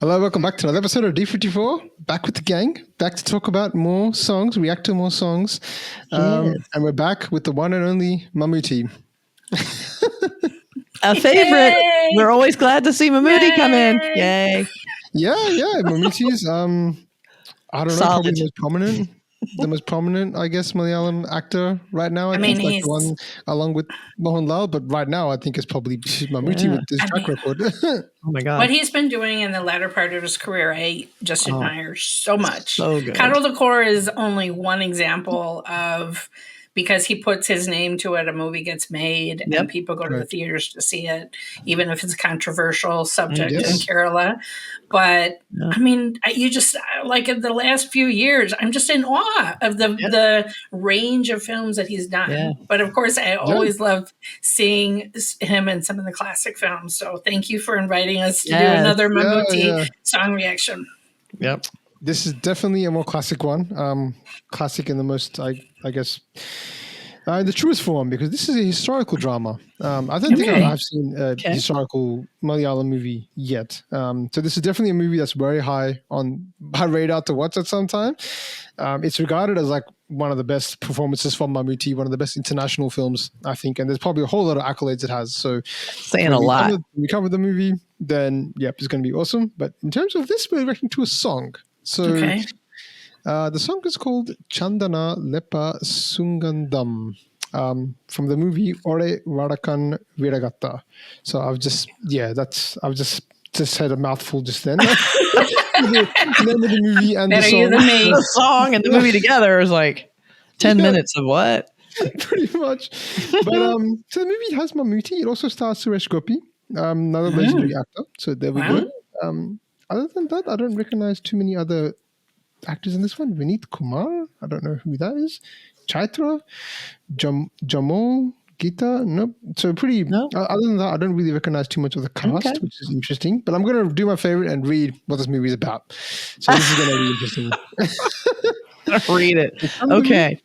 Hello, welcome back to another episode of D54. Back with the gang, back to talk about more songs, react to more songs. And we're back with the one and only Mammootty. A favorite. Yay! We're always glad to see Mammootty come in. Yay. Yeah. Mammootty's, I don't know, probably the most prominent, I guess, Malayalam actor right now. I think he's the one along with Mohanlal, but right now I think it's probably Mammootty with his track record. Oh my God. What he's been doing in the latter part of his career, I just admire so much. So good. Cuddle the Core is only one example of, because he puts his name to it, a movie gets made and people go to the theaters to see it, even if it's a controversial subject in Kerala. But I mean, you just, like in the last few years, I'm just in awe of the range of films that he's done. Yeah. But of course, I always loved seeing him in some of the classic films. So thank you for inviting us to do another Mammootty song reaction. Yep. This is definitely a more classic one. Classic in the most, I guess, the truest form, because this is a historical drama. I don't think I've seen a historical Malayalam movie yet. So this is definitely a movie that's very high on my radar to watch at some time. It's regarded as like one of the best performances from Mammootty, one of the best international films, I think. And there's probably a whole lot of accolades it has. So saying a lot. We cover the movie, then it's going to be awesome. But in terms of this, we're reacting to a song. So the song is called Chandanalepa Sugandham, from the movie Vadakkan Veeragatha. So I've just said a mouthful just then. The name of the movie and the song. The song and the movie together is like 10 minutes of what? Pretty much. But so the movie has Mammootty. It also stars Suresh Gopi, another legendary actor. So there we go. Other than that, I don't recognize too many other actors in this one. Vineet Kumar, I don't know who that is. Chaitra, Jamal, Gita, nope. So pretty, other than that, I don't really recognize too much of the cast, which is interesting. But I'm going to do my favorite and read what this movie is about. So this is going to be interesting. Read it. Okay.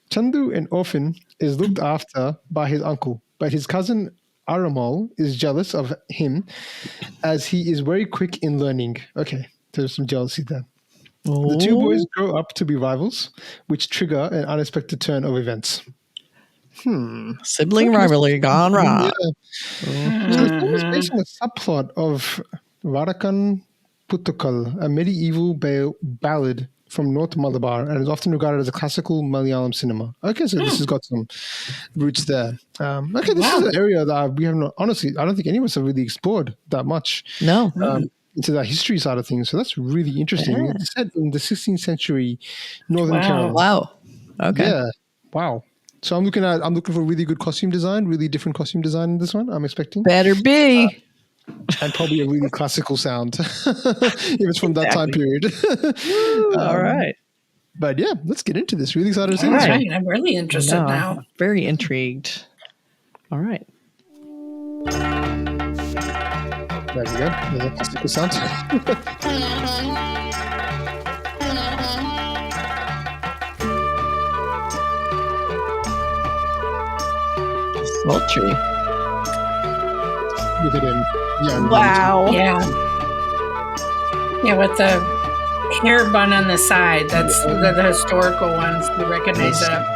Chandu, an orphan, is looked after by his uncle, but his cousin Aramal is jealous of him as he is very quick in learning. Okay, there's some jealousy there. The two boys grow up to be rivals, which trigger an unexpected turn of events. Sibling rivalry gone wrong. So the film is based on a subplot of Vadakkan Puttukal, a medieval ballad from North Malabar, and is often regarded as a classical Malayalam cinema. Okay, so this has got some roots there. This is an area that we haven't, honestly, I don't think any of us have really explored that much. No. Into that history side of things. So that's really interesting. Yeah. It's set in the 16th century Northern Kerala. Wow. Okay. Yeah. Wow. So I'm looking for really good costume design, really different costume design in this one, I'm expecting. Better be. And probably a really classical sound if it's from that time period. All right. But yeah, let's get into this. Really excited to see this. Right. I'm really interested now. Very intrigued. All right. There we go. There's a classical sound. Sultry. Look at him. Yeah, wow. Yeah, with the hair bun on the side. That's the historical ones. You recognize that.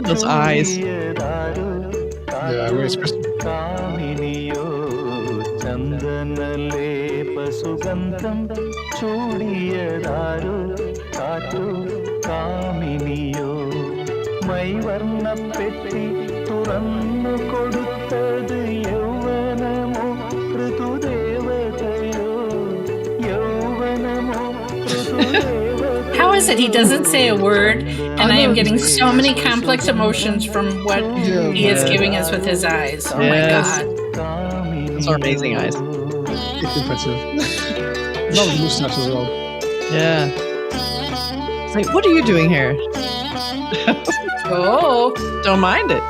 Those eyes. Yeah, very expressive. Chandanalepa Sugandham Chudiyadaru Katu Kaminiyo Maivarna Petti Turannu Koduttadu Yauvanamo Ritudevatayo Yauvanamo Ritudevatayo. How is it he doesn't say a word, and I am getting so many complex emotions from what he is giving us with his eyes? Oh my God. Those are amazing eyes. It's impressive. Love the mustache as well. Yeah. It's like, what are you doing here? Oh. Don't mind it.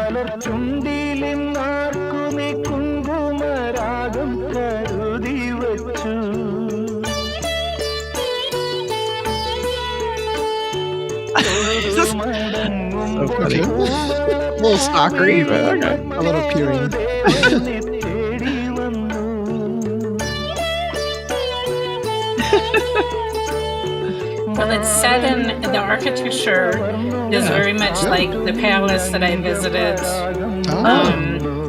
മലർ ചുണ്ടിലിൻ നാർക്കുമി കുങ്കുമരാഗം കരുതി വച്ചു So funny. A little stalkery, but okay. A little peering. Well, it's set in the architecture is very much like the palace that I visited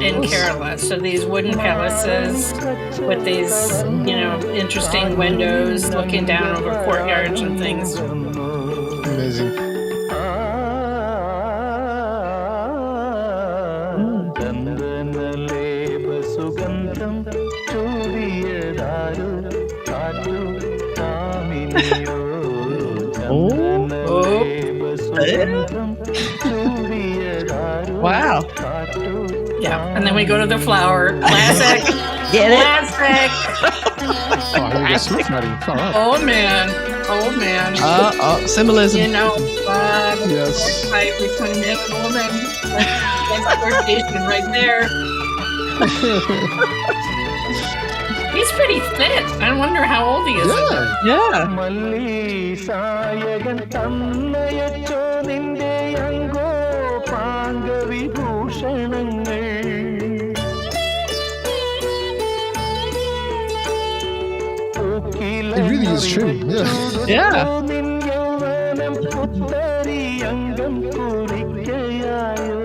in Kerala. So these wooden palaces with these, interesting windows looking down over courtyards and things. Amazing. Chandanalepa Sugandham chudiyadaru kaattu kaaminiyo Chandanalepa Sugandham chudiyadaru Wow. kaattu Yeah, and then we go to the flower. Classic. Get it? Classic. Oh, I think it's sweet writing. Far out. Oh man. Oh man. Symbolism. Yes. Fight between man and woman. That's flirtation right there. He's pretty fit. I wonder how old he is. Yeah. മല്ലി സായകൻ തന്നയച്ചോ നിന്റെ അങ്കോ പാംഗവിഭൂഷണങ്ങൾ It really is true. Yeah. നിൻ യൗവനം പുത്തരി അംഗം കുറിക്കയായോ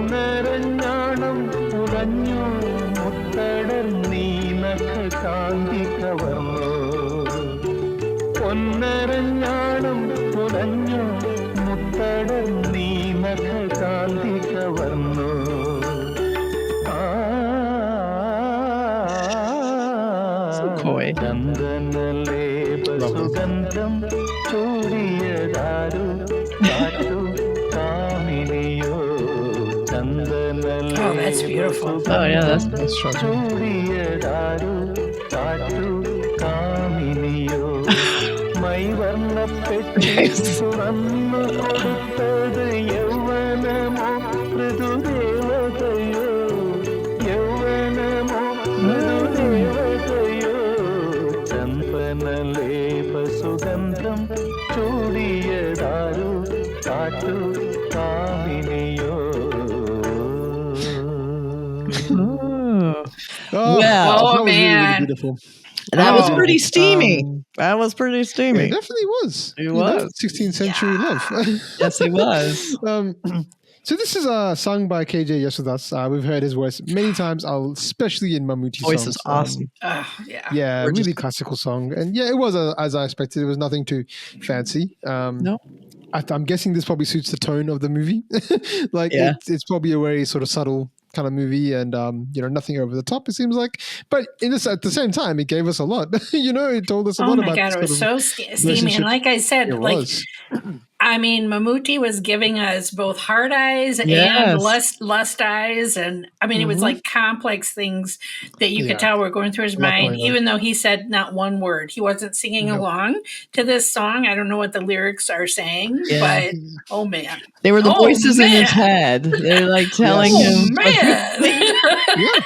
പൊന്നരഞ്ഞാണം പുറഞ്ഞു മുത്തടർ നീ നഖ കാന്തി കവർന്നു പൊന്നരഞ്ഞാണം പുറഞ്ഞു മുത്തടർ നീ നഖ കാന്തി കവർന്നു Coy. ചന്ദനലേപ സുഗന്ധം ചൂടിയതാരു കാറ്റു കാമിനിയോ Oh, that's beautiful. Oh, yeah, that's strong. ചൂടിയതാരു കാറ്റു കാമിനിയോ മൈവർണ്ണപ്പെട്ടി തുറന്നു കൊടുത്തത് യൗവനമോ മൃദുദേവതയോ യൗവനമോ മൃദുദേവതയോ ചന്ദനലേപ സുഗന്ധം ചൂടിയതാരു കാറ്റു കാമിനിയോ Oh, Wow. that was really, really Man. beautiful. That was pretty Um, steamy. That was pretty Yeah, steamy. it definitely was. It You know, was. 16th century love. Yes, it was. So this is sung by KJ Yesudas. We've heard his voice many times, especially in Mammootty Voice songs. is awesome. Yeah. Yeah, Gorgeous. really classical song. And yeah, it was as I expected. It was nothing too fancy. No. I'm guessing this probably suits the tone of the movie. Like Yeah. it's probably a very sort of subtle kind of movie and nothing over the top, it seems like. But at the same time, it gave us a lot. It told us a Oh lot my about God, it was sort of so steamy. relationship. And like I said, It like was. I mean, Mammootty was giving us both hard eyes Yes. and lust eyes, and I mean, it was like complex things that you could Yeah. tell were going through his A lot mind. going on. Even though he said not one word, he wasn't singing No. along to this song. I don't know what the lyrics are saying, Yeah. but oh man, They were the Oh, voices in his man. head. They're like telling Yes. him. oh man. Yeah.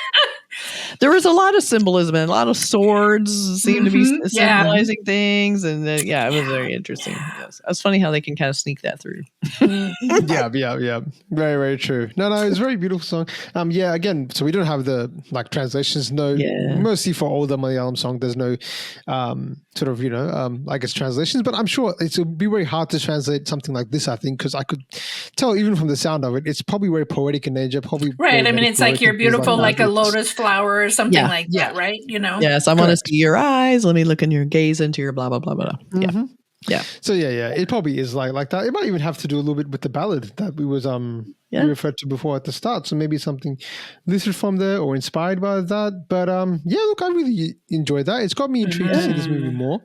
There was a lot of symbolism and a lot of swords seemed to be Mhm, yeah. symbolizing things, and it was very interesting. Yes. It's funny how they can kind of sneak that through. Yeah. Very, very true. No, it's a very beautiful song. Yeah, again, so we don't have the translations. No, Yeah. mostly for all the Malayalam song, there's no sort of I guess translations. But I'm sure it would be very hard to translate something like this. I think because I could tell even from the sound of it, it's probably very poetic in nature. Probably Right. very I mean, it's like metaphoric you're and things beautiful like a that. lotus flower or something Yeah. like that, right? Yes, I want to see your eyes. Let me look in your gaze into your blah blah blah blah. Yeah. Yeah. So yeah, it probably is like that. It might even have to do a little bit with the ballad that we was we referred to before at the start. So maybe something listed from there or inspired by that. But look, I really enjoyed that. It's got me intrigued to see this movie more.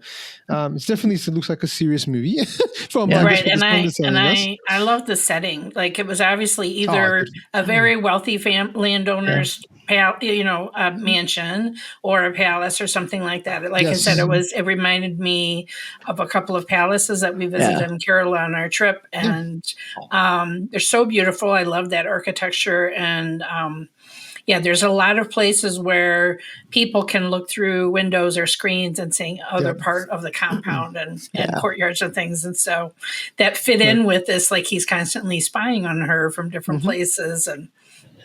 It definitely looks like a serious movie from right. And I love the setting. Like it was obviously either a very wealthy landowner's a mansion or a palace or something like that. Like I said, it reminded me of a couple of palaces that we visited in Kerala on our trip, and they're so beautiful. I love that architecture, and there's a lot of places where people can look through windows or screens and see other part of the compound and courtyards and things, and so that fit in with this. Like he's constantly spying on her from different places, and.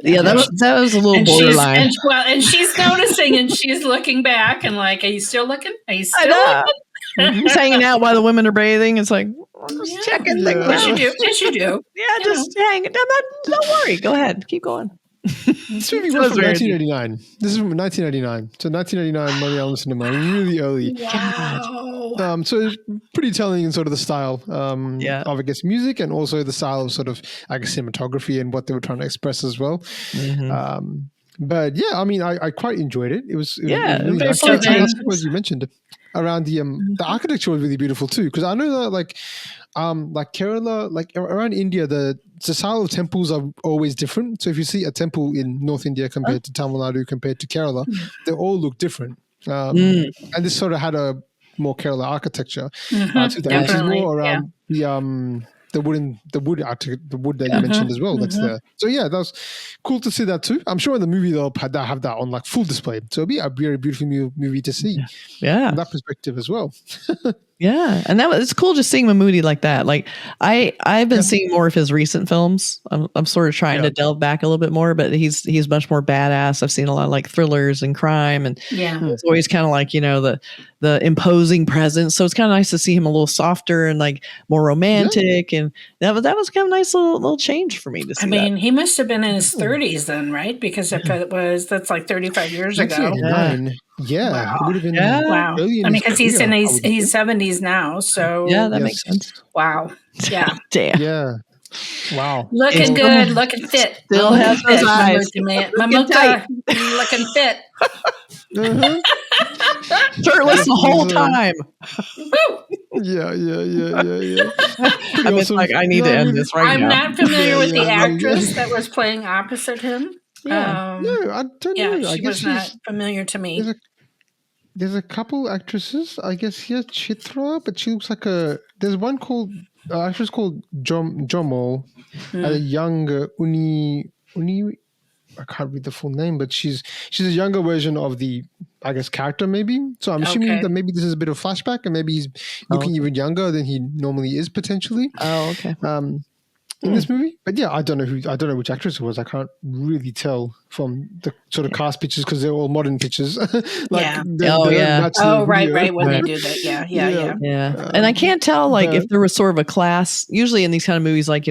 Yeah, that was a little borderline. And she's noticing, and she's looking back, and like, are you still looking? Are you still looking? He's hanging out while the women are bathing. It's like, I'm just checking. Yes, you do. Yes, you do. Yeah, just hanging. Don't worry. Go ahead. Keep going. This movie was from 1989. This is from 1989. So 1989 Malayalam cinema, really early. Wow. So it's pretty telling in sort of the style of, I guess, music, and also the style of sort of, I guess, cinematography and what they were trying to express as well. But I mean, I quite enjoyed it. It was really nice. As you mentioned, around the architecture was really beautiful too, because I know that like Kerala, like around India, the style of temples are always different. So if you see a temple in North India compared to Tamil Nadu compared to Kerala, they all look different. And this sort of had a more Kerala architecture to that, which is more around the wood that you mentioned as well. That's there. So that was cool to see that too. I'm sure in the movie they'll have that on like full display. So it'll be a very beautiful movie to see. Yeah, from that perspective as well. Yeah, and it's cool just seeing Mammootty like that. Like I've been seeing more of his recent films. I'm sort of trying to delve back a little bit more, but he's much more badass. I've seen a lot of like thrillers and crime, and it's always kind of like the imposing presence. So it's kind of nice to see him a little softer and like more romantic, and that was kind of a nice little change for me to see. I mean, he must have been in his 30s then, right? Because if that's like 35 years ago. Yeah, wow. It would have been wow. I mean, because he's in his 70s now, so that makes sense. Wow, yeah, damn, yeah, wow, looking good, looking fit. Still has those eyes, Mammootty, looking fit. Shirtless the whole time. Yeah. I'm awesome. Like, I need to end this right now. I'm not familiar with the actress that was playing opposite him. No, I don't know. She was not familiar to me. There's a couple actresses, I guess. Here, Chitra, but she looks like there's one called actress called Jomo, a young Uni. I can't read the full name, but she's a younger version of the, I guess, character maybe. So I'm assuming that maybe this is a bit of flashback, and maybe he's looking even younger than he normally is potentially. Oh, okay. In this movie, but I don't know which actress it was. I can't really tell from the sort of cast pictures because they're all modern pictures. Right. When they do that, yeah. And I can't tell if there was sort of a class. Usually in these kind of movies, like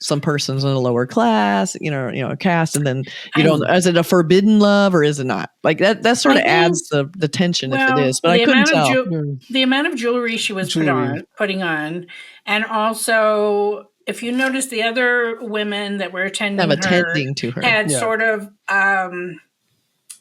some person's in a lower class, a cast, and then is it a forbidden love or is it not? Like that sort of adds the tension if it is. But I couldn't tell the amount of jewelry she was putting on, and also. If you notice, the other women that were attending to her had sort of kind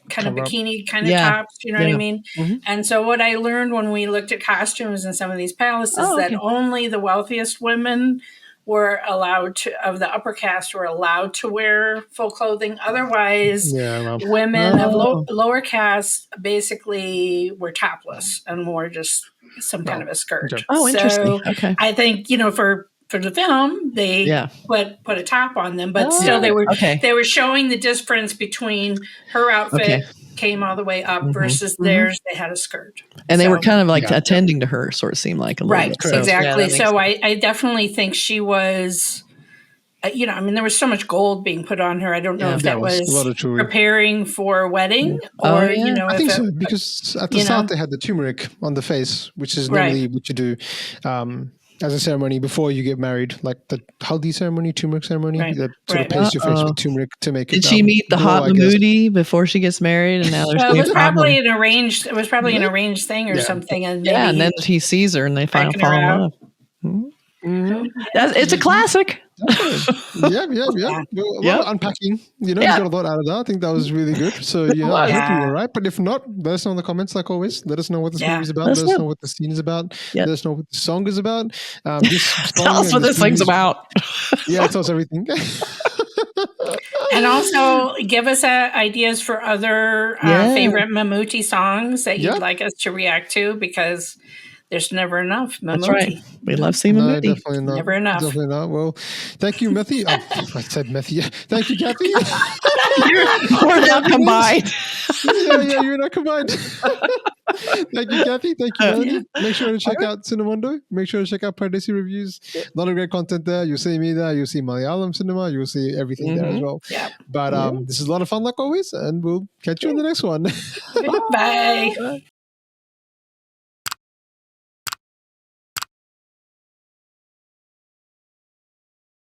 of bikini kind of tops, you know what I mean? Mm-hmm. And so what I learned when we looked at costumes in some of these palaces that only the wealthiest women were allowed to, of the upper caste, were allowed to wear full clothing. Otherwise, women of lower caste basically were topless and wore just some kind of a skirt. Oh, interesting. Okay. I think, for the film, they put a top on them, but still they were showing the difference between her outfit came all the way up versus theirs. They had a skirt, and they were kind of like attending to her. Sort of seemed like a little bit. Exactly. So I definitely think she was. I mean, there was so much gold being put on her. I don't know if that was preparing for a wedding or, I think so, because at the start they had the turmeric on the face, which is normally what you do. As a ceremony before you get married, like the haldi ceremony, turmeric ceremony, that sort of paste your face with turmeric to make it. Did she meet the hot Mammootty before she gets married? And now it was probably an arranged. It was probably an arranged thing or something. And and then he sees her, and they fall in love. It's a classic. Yeah. Well, a lot of unpacking. You got a lot out of that. I think that was really good. So I hope you were right. But if not, let us know in the comments, like always. Let us know what this movie is about. Let us know what the scene is about. Let us know what the song is about. Tell us what this thing's about. Yeah, tell us everything. And also give us ideas for other favorite Mammootty songs that you'd like us to react to, because there's never enough Mammootty. That's right. We love seeing Mammootty. No, definitely not. Never enough. Definitely not. Well, thank you, Methy. I said Methy. Thank you, Kathy. We're now combined. Yeah, you're not combined. Thank you, Kathy. Thank you, Melanie. Make sure to check out Cinemundo. Make sure to check out Pardesi Reviews. A lot of great content there. You'll see me there. You'll see Malayalam cinema. You'll see everything there as well. Yeah. But this is a lot of fun, like always, and we'll catch you in the next one. Bye.